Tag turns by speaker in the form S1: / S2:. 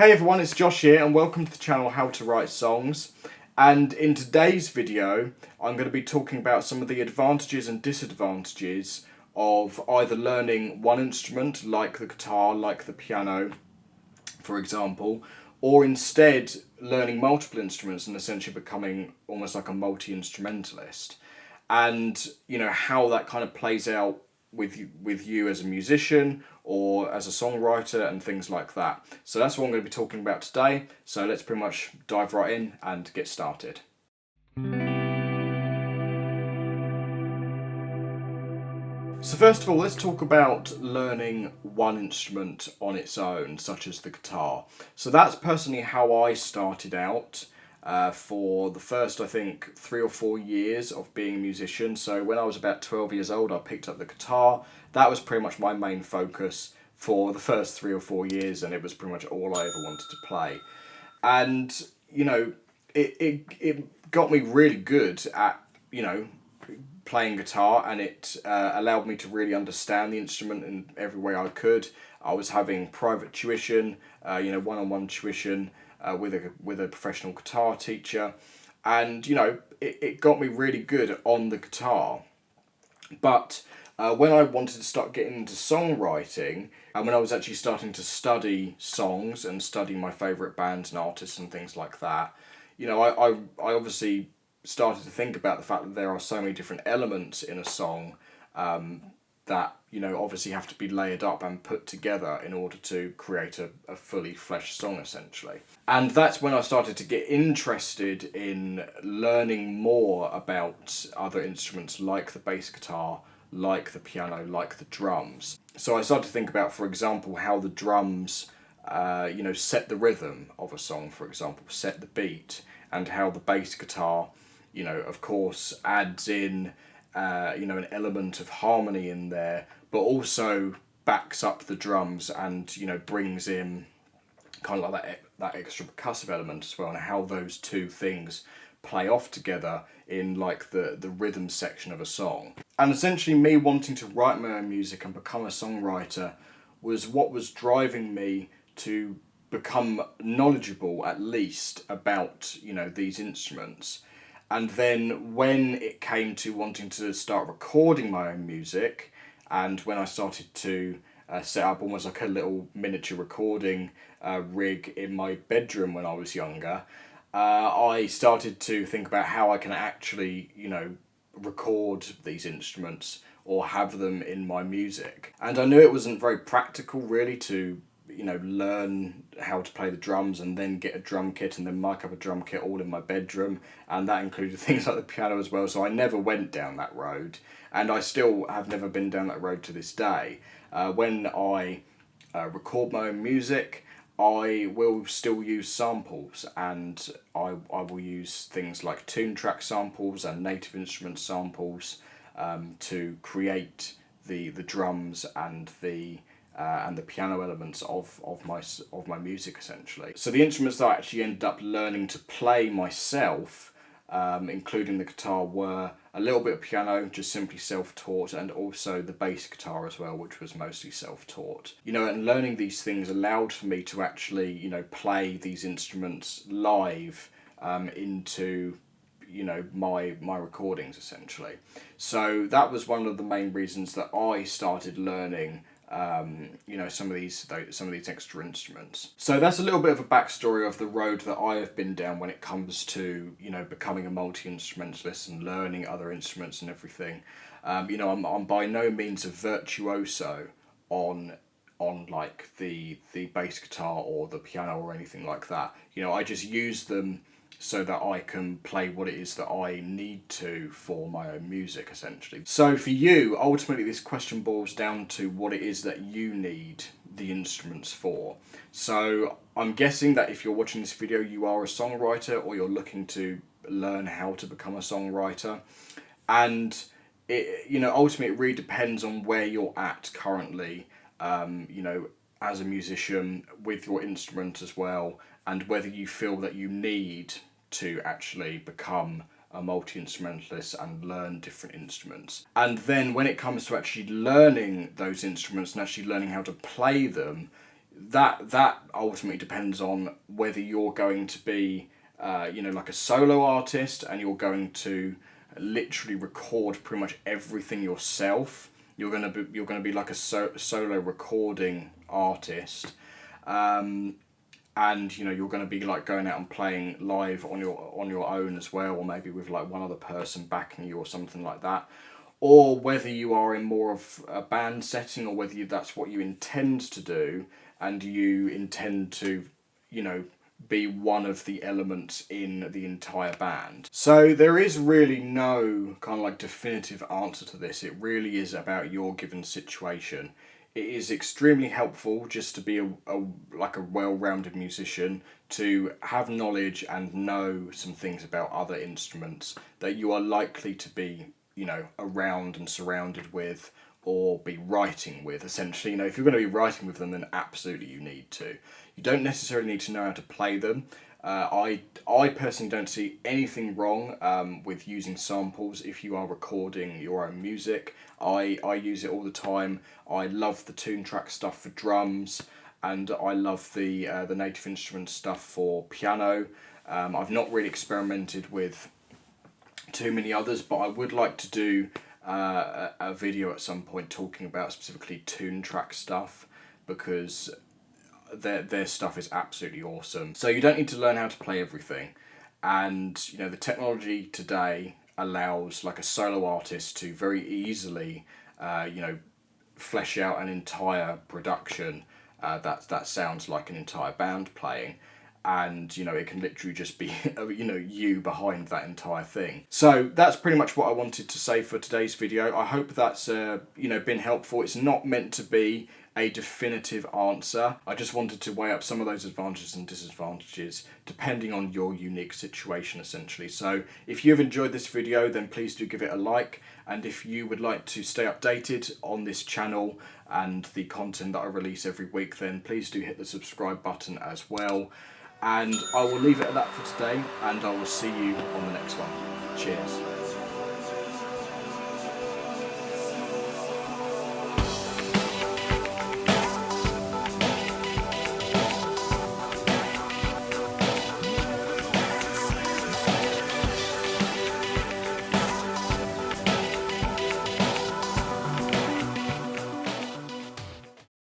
S1: Hey everyone, it's Josh here and welcome to the channel How to Write Songs. And in today's video, I'm going to be talking about some of the advantages and disadvantages of either learning one instrument, like the guitar, like the piano, for example, or instead learning multiple instruments and essentially becoming almost like a multi-instrumentalist. And, you know, how that kind of plays out with you as a musician or as a songwriter and things like that. So that's what I'm going to be talking about today. So let's pretty much dive right in and get started. So first of all, let's talk about learning one instrument on its own, such as the guitar. So that's personally how I started out. For the first, I think, 3 or 4 years of being a musician. So when I was about 12 years old, I picked up the guitar. That was pretty much my main focus for the first 3 or 4 years, and it was pretty much all I ever wanted to play. And, you know, it got me really good at, you know, playing guitar, and it allowed me to really understand the instrument in every way I could. I was having private tuition, one-on-one tuition, with a professional guitar teacher, and you know it got me really good on the guitar. But when I wanted to start getting into songwriting, and when I was actually starting to study songs and study my favourite bands and artists and things like that, you know, I obviously started to think about the fact that there are so many different elements in a song that, you know, obviously have to be layered up and put together in order to create a fully fleshed song, essentially. And that's when I started to get interested in learning more about other instruments like the bass guitar, like the piano, like the drums. So I started to think about, for example, how the drums, set the rhythm of a song, for example, set the beat, and how the bass guitar, you know, of course, adds in an element of harmony in there, but also backs up the drums and, you know, brings in kind of like that extra percussive element as well, and how those two things play off together in like the rhythm section of a song. And essentially me wanting to write my own music and become a songwriter was what was driving me to become knowledgeable, at least, about, you know, these instruments. And then when it came to wanting to start recording my own music, and when I started to set up almost like a little miniature recording rig in my bedroom when I was younger, I started to think about how I can actually, you know, record these instruments or have them in my music. And I knew it wasn't very practical really to, you know, learn how to play the drums and then get a drum kit and then mic up a drum kit all in my bedroom, and that included things like the piano as well. So I never went down that road, and I still have never been down that road to this day. When I record my own music, I will still use samples, and I will use things like tune track samples and native instrument samples to create the drums and the piano elements of my music, essentially. So the instruments that I actually ended up learning to play myself, including the guitar, were a little bit of piano, just simply self-taught, and also the bass guitar as well, which was mostly self-taught. You know, and learning these things allowed for me to actually, you know, play these instruments live into, you know, my recordings, essentially. So that was one of the main reasons that I started learning some of these extra instruments. So that's a little bit of a backstory of the road that I have been down when it comes to, you know, becoming a multi-instrumentalist and learning other instruments and everything. I'm by no means a virtuoso on like the bass guitar or the piano or anything like that. You know, I just use them so that I can play what it is that I need to for my own music, essentially. So for you, ultimately this question boils down to what it is that you need the instruments for. So I'm guessing that if you're watching this video, you are a songwriter or you're looking to learn how to become a songwriter. And it, you know, ultimately it really depends on where you're at currently, as a musician with your instrument as well, and whether you feel that you need to actually become a multi-instrumentalist and learn different instruments. And then when it comes to actually learning those instruments and actually learning how to play them, that ultimately depends on whether you're going to be, like a solo artist, and you're going to literally record pretty much everything yourself. You're gonna be like a solo recording artist, and you're going to be like going out and playing live on your own as well, or maybe with like one other person backing you or something like that. Or whether you are in more of a band setting, or whether that's what you intend to do, and you intend to, be one of the elements in the entire band. So there is really no kind of like definitive answer to this. It really is about your given situation. It is extremely helpful just to be like a well-rounded musician, to have knowledge and know some things about other instruments that you are likely to be, around and surrounded with, or be writing with. Essentially, if you're going to be writing with them, then absolutely you need to. You don't necessarily need to know how to play them. I personally don't see anything wrong with using samples if you are recording your own music. I use it all the time. I love the tune track stuff for drums, and I love the Native Instruments stuff for piano. I've not really experimented with too many others, but I would like to do a video at some point talking about specifically tune track stuff, because their stuff is absolutely awesome. So you don't need to learn how to play everything, and the technology today allows like a solo artist to very easily flesh out an entire production that sounds like an entire band playing, and it can literally just be you behind that entire thing. So that's pretty much what I wanted to say for today's video. I hope that's been helpful. It's not meant to be a definitive answer. I just wanted to weigh up some of those advantages and disadvantages depending on your unique situation, essentially. So if you've enjoyed this video, then please do give it a like, and if you would like to stay updated on this channel and the content that I release every week, then please do hit the subscribe button as well. And I will leave it at that for today, and I will see you on the next one. Cheers.